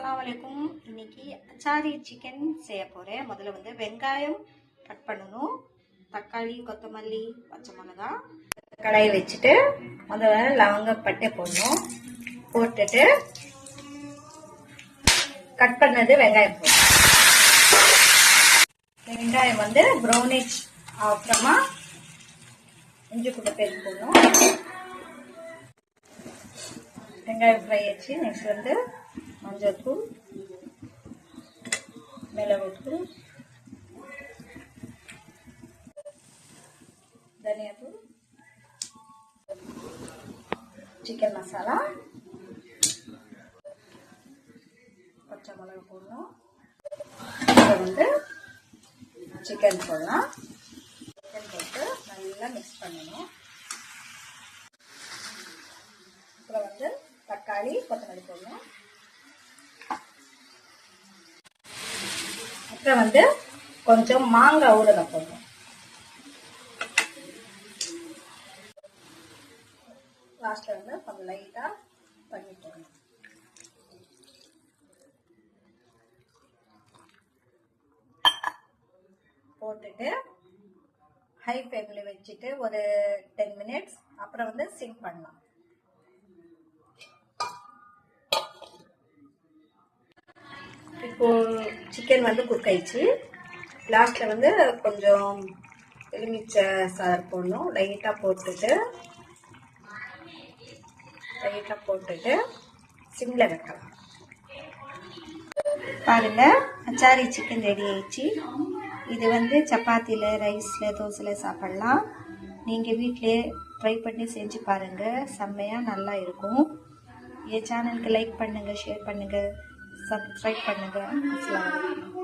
अस्सलाम वालेकुम। இன்னைக்கு அச்சாரி சிக்கன் செய்ய போறேன்। முதல்ல வந்து வெங்காயம் கட் பண்ணணும், தக்காளி, கொத்தமல்லி, பச்சை மிளகாய் கடாயை வச்சுட்டு முதல்ல லவங்க பட்டை போடணும், போட்டுட்டு கட் பண்ணது வெங்காயம் போடணும்। வெங்காயம் வந்து ப்ரௌனிஷ் அப்புறமா இஞ்சி பூண்டு பேஸ்ட் போடணும்। வெங்காயம் ஃப்ரை ஆச்சு। நெக்ஸ்ட் வந்து மஞ்சள் தூள், மிளகுத்தூள், தனியாத்தூள், சிக்கன் மசாலா, பச்சை மிளகு போடணும்। இப்போ வந்து சிக்கன் போடலாம்। சிக்கன் போட்டு நல்லா மிக்ஸ் பண்ணணும்। அப்புறம் வந்து தக்காளி, கொத்தமல்லி போடணும்। அப்புறம் வந்து கொஞ்சம் மாங்காய் ஊறுகாய் போடணும்। லாஸ்ட்ல வந்து கொஞ்சம் லைட்டா பண்ணி போடணும்। போட்டுட்டு ஹை ஃப்ளேம்ல வச்சுட்டு ஒரு 10 மினிட்ஸ் அப்புறம் வந்து சிம் பண்ணலாம்। இப்போ சிக்கன் வந்து குக் ஆயிடுச்சு। லாஸ்ட்ல வந்து கொஞ்சம் எலுமிச்சை சாறு போடணும், லைட்டா போட்டுட்டு சிம்ல வைக்கலாம்। பாருங்க, அச்சாரி சிக்கன் ரெடி ஆயிடுச்சு। இது வந்து சப்பாத்தில, ரைஸ்ல, தோசையில சாப்பிடலாம்। நீங்க வீட்டிலே ட்ரை பண்ணி செஞ்சு பாருங்க, செம்மையா நல்லா இருக்கும்। என் சேனலுக்கு லைக் பண்ணுங்க, ஷேர் பண்ணுங்க, சப்ஸ்கிரைப் பண்ணுங்க। அஸ்ஸலாமு அலைக்கும்।